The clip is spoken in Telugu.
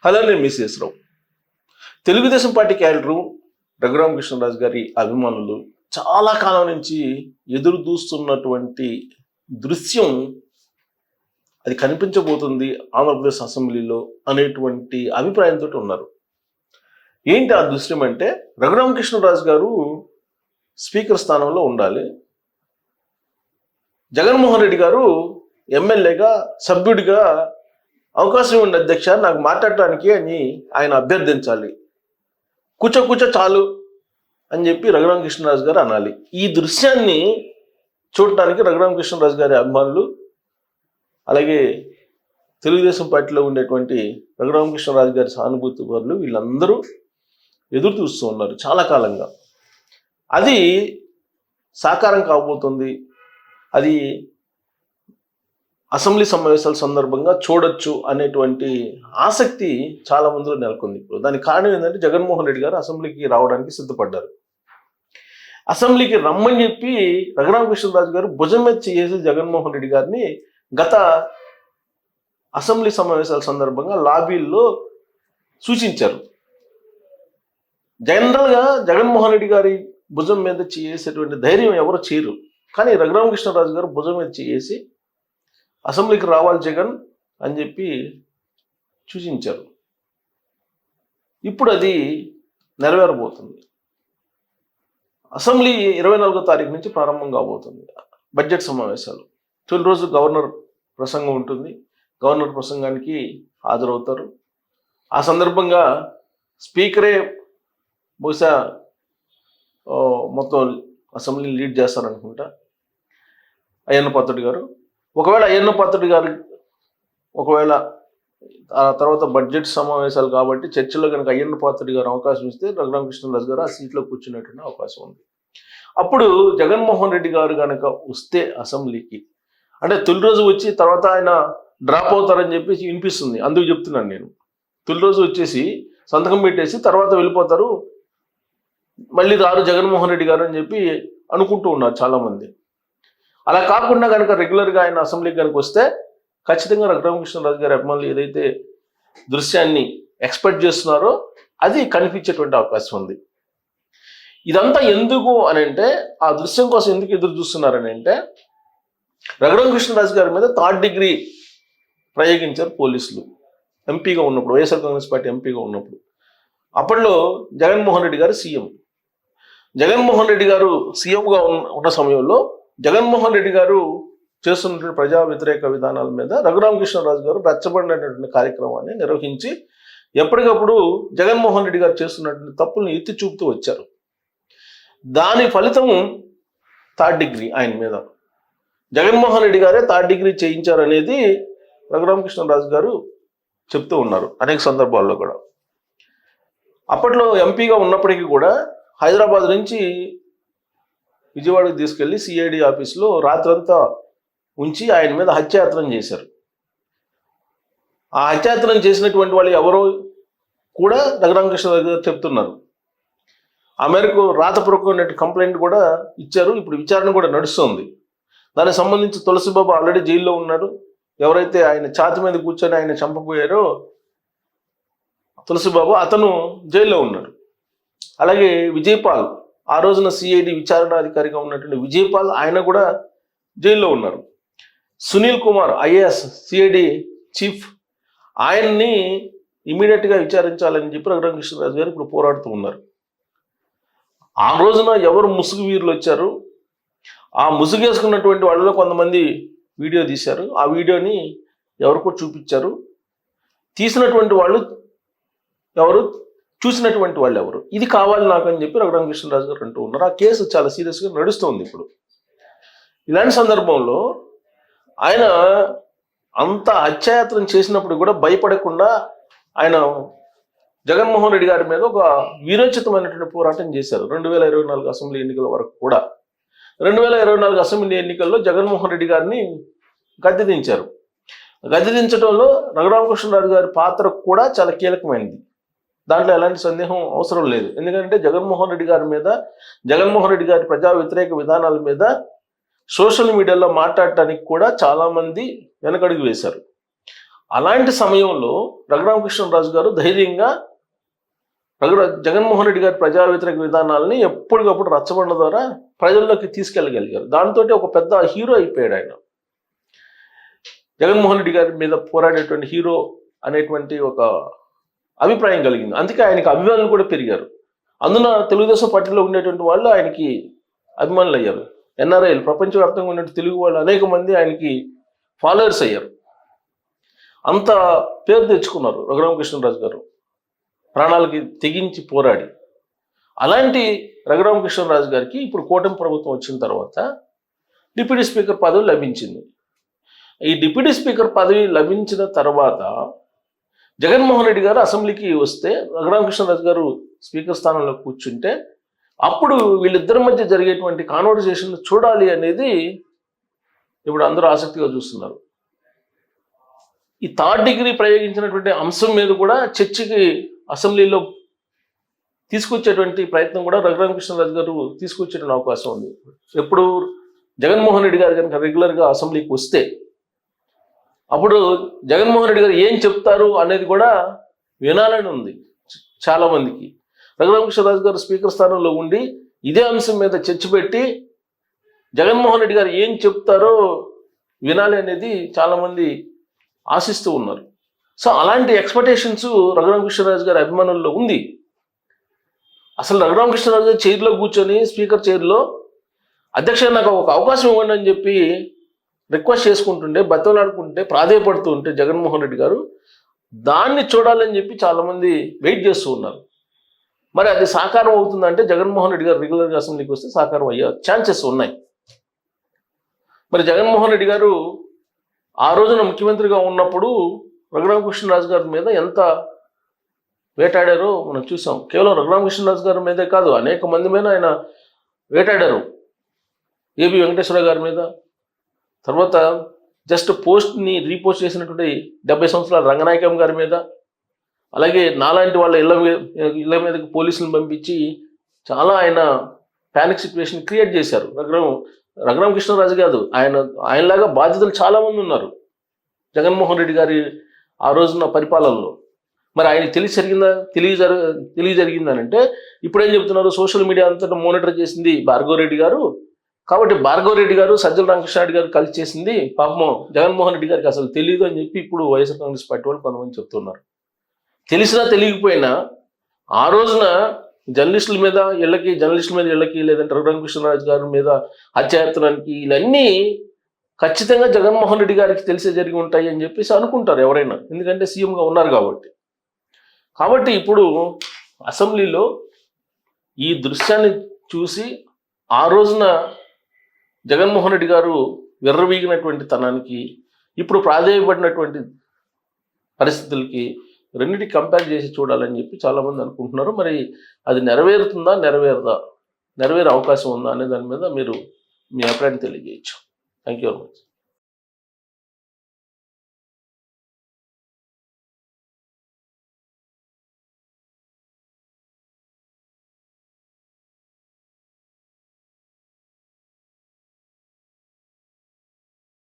హలో, నేను మిస్సెస్ రావు. తెలుగుదేశం పార్టీ క్యాడరు రఘురామకృష్ణరాజు గారి అభిమానులు చాలా కాలం నుంచి ఎదురు చూస్తున్నటువంటి దృశ్యం అది కనిపించబోతుంది ఆంధ్రప్రదేశ్ అసెంబ్లీలో అనేటువంటి అభిప్రాయంతో ఉన్నారు. ఏంటి ఆ దృశ్యం అంటే, రఘురామకృష్ణరాజు గారు స్పీకర్ స్థానంలో ఉండాలి, జగన్మోహన్ రెడ్డి గారు ఎమ్మెల్యేగా సభ్యుడిగా అవకాశం ఉంది అధ్యక్ష, నాకు మాట్లాడటానికి అని ఆయన అభ్యర్థించాలి. కూచ చాలు అని చెప్పి రఘురామకృష్ణరాజు గారు అనాలి. ఈ దృశ్యాన్ని చూడటానికి రఘురామకృష్ణరాజు గారి అభిమానులు, అలాగే తెలుగుదేశం పార్టీలో ఉండేటువంటి రఘురామకృష్ణరాజు గారి సానుభూతి పరులు వీళ్ళందరూ ఎదురు చూస్తూ ఉన్నారు చాలా కాలంగా. అది సాకారం కాబోతుంది. అది అసెంబ్లీ సమావేశాల సందర్భంగా చూడొచ్చు అనేటువంటి ఆసక్తి చాలా మందిలో నెలకొంది. ఇప్పుడు దానికి కారణం ఏంటంటే, జగన్మోహన్ రెడ్డి గారు అసెంబ్లీకి రావడానికి సిద్ధపడ్డారు. అసెంబ్లీకి రమ్మని చెప్పి రఘురామకృష్ణరాజు గారు భుజం మీద చేసి జగన్మోహన్ రెడ్డి గారిని గత అసెంబ్లీ సమావేశాల సందర్భంగా లాబీల్లో సూచించారు. జనరల్గా జగన్మోహన్ రెడ్డి గారి భుజం మీద చేసేటువంటి ధైర్యం ఎవరు చేయరు, కానీ రఘురామకృష్ణరాజు గారు భుజం మీద చేసి అసెంబ్లీకి రావాలి జగన్ అని చెప్పి సూచించారు. ఇప్పుడు అది నెరవేరబోతుంది. అసెంబ్లీ 24వ తారీఖు నుంచి ప్రారంభం కాబోతుంది. బడ్జెట్ సమావేశాలు తొలి రోజు గవర్నర్ ప్రసంగం ఉంటుంది. గవర్నర్ ప్రసంగానికి హాజరవుతారు. ఆ సందర్భంగా స్పీకరే బహుశా మొత్తం అసెంబ్లీని లీడ్ చేస్తారనుకుంటా, అయ్యన్న పాత్రుడు గారు. ఒకవేళ అయ్యన్న పాత్రుడు గారు ఒకవేళ ఆ తర్వాత బడ్జెట్ సమావేశాలు కాబట్టి చర్చలో కనుక అయ్యన్న పాత్రుడు గారు అవకాశం ఇస్తే రఘురామకృష్ణరాజు గారు ఆ సీట్లో కూర్చున్నటువంటి అవకాశం ఉంది. అప్పుడు జగన్మోహన్ రెడ్డి గారు కనుక వస్తే అసెంబ్లీకి, అంటే తొలి రోజు వచ్చి తర్వాత ఆయన డ్రాప్ అవుతారని చెప్పి వినిపిస్తుంది. అందుకు చెప్తున్నాను నేను. తొలి రోజు వచ్చేసి సంతకం పెట్టేసి తర్వాత వెళ్ళిపోతారు, మళ్ళీ రారు జగన్మోహన్ రెడ్డి గారు అని చెప్పి అనుకుంటూ ఉన్నారు చాలామంది. అలా కాకుండా కనుక రెగ్యులర్గా ఆయన అసెంబ్లీకి కనుక వస్తే ఖచ్చితంగా రఘురామకృష్ణరాజు గారి అభిమానులు ఏదైతే దృశ్యాన్ని ఎక్స్పెక్ట్ చేస్తున్నారో అది కనిపించేటువంటి అవకాశం ఉంది. ఇదంతా ఎందుకు అని అంటే, ఆ దృశ్యం కోసం ఎందుకు ఎదురు చూస్తున్నారని అంటే, రఘురామకృష్ణరాజు గారి మీద 3rd డిగ్రీ ప్రయోగించారు పోలీసులు ఎంపీగా ఉన్నప్పుడు, వైఎస్ఆర్ కాంగ్రెస్ పార్టీ ఎంపీగా ఉన్నప్పుడు. అప్పట్లో జగన్మోహన్ రెడ్డి గారు సీఎం. జగన్మోహన్ రెడ్డి గారు సీఎంగా ఉన్న సమయంలో జగన్మోహన్ రెడ్డి గారు చేస్తున్నటువంటి ప్రజా వ్యతిరేక విధానాల మీద రఘురామకృష్ణరాజు గారు రచ్చబడినటువంటి కార్యక్రమాన్ని నిర్వహించి ఎప్పటికప్పుడు జగన్మోహన్ రెడ్డి గారు చేస్తున్నటువంటి తప్పులను ఎత్తి చూపుతూ వచ్చారు. దాని ఫలితం 3rd డిగ్రీ ఆయన మీద. జగన్మోహన్ రెడ్డి గారే 3rd డిగ్రీ చేయించారు అనేది రఘురామకృష్ణరాజు గారు చెప్తూ ఉన్నారు అనేక సందర్భాల్లో కూడా. అప్పట్లో ఎంపీగా ఉన్నప్పటికీ కూడా హైదరాబాద్ నుంచి విజయవాడకు తీసుకెళ్లి సిఐడి ఆఫీసులో రాత్రంతా ఉంచి ఆయన మీద హత్యాయత్నం చేశారు. ఆ హత్యాయత్నం చేసినటువంటి వాళ్ళు ఎవరో కూడా రఘురామకృష్ణరాజు గారు చెప్తున్నారు. ఆ మేరకు రాతపూర్వకమైన కంప్లైంట్ కూడా ఇచ్చారు. ఇప్పుడు విచారణ కూడా నడుస్తుంది. దానికి సంబంధించి తులసిబాబు ఆల్రెడీ జైల్లో ఉన్నాడు. ఎవరైతే ఆయన ఛాతి మీద కూర్చొని ఆయన చంపబోయారో తులసిబాబు, అతను జైల్లో ఉన్నాడు. అలాగే విజయపాల్, ఆ రోజున సిఐడి విచారణాధికారిగా ఉన్నటువంటి విజయపాల్, ఆయన కూడా జైల్లో ఉన్నారు. Sunil Kumar IAS CID chief, ఆయన్ని ఇమీడియట్గా విచారించాలని చెప్పి రఘురామకృష్ణరాజు గారు ఇప్పుడు పోరాడుతూ ఉన్నారు. ఆ రోజున ఎవరు ముసుగు వీరులు వచ్చారు, ఆ ముసుగేసుకున్నటువంటి వాళ్ళలో కొంతమంది వీడియో తీశారు. ఆ వీడియోని ఎవరికో చూపించారు. తీసినటువంటి వాళ్ళు ఎవరు, చూసినటువంటి వాళ్ళు ఎవరు, ఇది కావాలి నాకు అని చెప్పి రఘురామకృష్ణరాజు గారు అంటూ ఉన్నారు. ఆ కేసు చాలా సీరియస్గా నడుస్తుంది ఇప్పుడు. ఇలాంటి సందర్భంలో ఆయన అంత హత్యాయత్నం చేసినప్పుడు కూడా భయపడకుండా ఆయన జగన్మోహన్ రెడ్డి గారి మీద ఒక వీరోచితమైనటువంటి పోరాటం చేశారు 2024 అసెంబ్లీ ఎన్నికల వరకు కూడా. 2024 అసెంబ్లీ ఎన్నికల్లో జగన్మోహన్ రెడ్డి గారిని గద్దె దించారు. గద్దె దించడంలో రఘురామకృష్ణరాజు గారి పాత్ర కూడా చాలా కీలకమైనది. దాంట్లో ఎలాంటి సందేహం అవసరం లేదు. ఎందుకంటే జగన్మోహన్ రెడ్డి గారి మీద, జగన్మోహన్ రెడ్డి గారి ప్రజా వ్యతిరేక విధానాల మీద సోషల్ మీడియాలో మాట్లాడటానికి కూడా చాలామంది వెనకడుగు వేశారు. అలాంటి సమయంలో రఘురామకృష్ణరాజు గారు ధైర్యంగా జగన్మోహన్ రెడ్డి గారి ప్రజా వ్యతిరేక విధానాలని ఎప్పటికప్పుడు రచ్చబండ ద్వారా ప్రజల్లోకి తీసుకెళ్ళగలిగారు. దాంతో ఒక పెద్ద హీరో అయిపోయాడు ఆయన. జగన్మోహన్ రెడ్డి గారి మీద పోరాడేటువంటి హీరో అనేటువంటి ఒక అభిప్రాయం కలిగింది. అందుకే ఆయనకి అభిమానులు కూడా పెరిగారు. అందున తెలుగుదేశం పార్టీలో ఉండేటువంటి వాళ్ళు ఆయనకి అభిమానులు అయ్యారు. ఎన్ఆర్ఐలు, ప్రపంచవ్యాప్తంగా ఉన్న తెలుగు వాళ్ళు అనేక మంది ఆయనకి ఫాలోవర్స్ అయ్యారు. అంత పేరు తెచ్చుకున్నారు రఘురామకృష్ణరాజు గారు, ప్రాణాలకి తెగించి పోరాడి. అలాంటి రఘురామకృష్ణరాజు గారికి ఇప్పుడు కూటమి ప్రభుత్వం వచ్చిన తర్వాత డిప్యూటీ స్పీకర్ పదవి లభించింది. ఈ డిప్యూటీ స్పీకర్ పదవి లభించిన తర్వాత జగన్మోహన్ రెడ్డి గారు అసెంబ్లీకి వస్తే రఘురామకృష్ణరాజు గారు స్పీకర్ స్థానంలో కూర్చుంటే అప్పుడు వీళ్ళిద్దరి మధ్య జరిగేటువంటి కాన్వర్సేషన్ చూడాలి అనేది ఇప్పుడు అందరూ ఆసక్తిగా చూస్తున్నారు. ఈ థర్డ్ డిగ్రీ ప్రయోగించినటువంటి అంశం మీద కూడా చర్చకి అసెంబ్లీలో తీసుకొచ్చేటువంటి ప్రయత్నం కూడా రఘురామకృష్ణరాజు గారు తీసుకొచ్చేటువంటి అవకాశం ఉంది. ఎప్పుడు జగన్మోహన్ రెడ్డి గారు కనుక రెగ్యులర్గా అసెంబ్లీకి వస్తే అప్పుడు జగన్మోహన్ రెడ్డి గారు ఏం చెప్తారు అనేది కూడా వినాలని ఉంది చాలామందికి. రఘురామకృష్ణరాజు గారు స్పీకర్ స్థానంలో ఉండి ఇదే అంశం మీద చర్చ పెట్టి జగన్మోహన్ రెడ్డి గారు ఏం చెప్తారో వినాలి అనేది చాలామంది ఆశిస్తూ ఉన్నారు. సో అలాంటి ఎక్స్పెక్టేషన్స్ రఘురామకృష్ణరాజు గారి అభిమానుల్లో ఉంది. అసలు రఘురామకృష్ణరాజు గారు చైర్లో కూర్చొని స్పీకర్ చైర్లో అధ్యక్ష నాకు ఒక అవకాశం ఇవ్వండి అని చెప్పి రిక్వెస్ట్ చేసుకుంటుంటే, బతిలాడుకుంటే, ప్రాధేయపడుతూ ఉంటే జగన్మోహన్ రెడ్డి గారు దాన్ని చూడాలని చెప్పి చాలామంది వెయిట్ చేస్తూ ఉన్నారు. మరి అది సాకారం అవుతుందంటే జగన్మోహన్ రెడ్డి గారు రెగ్యులర్గా అసెంబ్లీకి వస్తే సాకారం అయ్యే ఛాన్సెస్ ఉన్నాయి. మరి జగన్మోహన్ రెడ్డి గారు ఆ రోజున ముఖ్యమంత్రిగా ఉన్నప్పుడు రఘురామకృష్ణరాజు గారి మీద ఎంత వేటాడారో మనం చూసాం. కేవలం రఘురామకృష్ణరాజు గారి మీదే కాదు, అనేక మంది మీద ఆయన వేటాడారు. ఏబి వెంకటేశ్వర గారి మీద, తర్వాత జస్ట్ పోస్ట్ని రీపోస్ట్ చేసినటువంటి 70 సంవత్సరాల రంగనాయకం గారి మీద, అలాగే నాలాంటి వాళ్ళ ఇళ్ళ మీదకి పోలీసులను పంపించి చాలా ఆయన ప్యానిక్ సిచ్యువేషన్ క్రియేట్ చేశారు. రఘురామకృష్ణరాజు కాదు, ఆయనలాగా బాధితులు చాలామంది ఉన్నారు జగన్మోహన్ రెడ్డి గారి ఆ రోజున పరిపాలనలో. మరి ఆయనకి తెలియజరిగిందనంటే ఇప్పుడు ఏం చెప్తున్నారు, సోషల్ మీడియా అంతటా మానిటర్ చేసింది భార్గవ రెడ్డి గారు, కాబట్టి భార్గవ రెడ్డి గారు సజ్జల రామకృష్ణారెడ్డి గారు కలిసి చేసింది పాపం జగన్మోహన్ రెడ్డి గారికి అసలు తెలియదు అని చెప్పి ఇప్పుడు వైఎస్ఆర్ కాంగ్రెస్ పార్టీ వాళ్ళు కొంతమంది చెప్తున్నారు. తెలిసినా తెలియకపోయినా ఆ రోజున జర్నలిస్టుల మీద ఇళ్ళకి లేదంటే రఘురామకృష్ణరాజు గారి మీద హత్యాయత్నానికి ఇవన్నీ ఖచ్చితంగా జగన్మోహన్ రెడ్డి గారికి తెలిసే జరిగి ఉంటాయి అని చెప్పేసి అనుకుంటారు ఎవరైనా, ఎందుకంటే సీఎంగా ఉన్నారు కాబట్టి ఇప్పుడు అసెంబ్లీలో ఈ దృశ్యాన్ని చూసి ఆ రోజున జగన్మోహన్ రెడ్డి గారు విర్రవీగినటువంటి తనానికి ఇప్పుడు ప్రాధేయపడినటువంటి పరిస్థితులకి రెండింటి కంపేర్ చేసి చూడాలని చెప్పి చాలామంది అనుకుంటున్నారు. మరి అది నెరవేరుతుందా, నెరవేరే అవకాశం ఉందా అనే దాని మీద మీరు మీ అభిప్రాయం తెలియజేయచ్చు. Thank you very much.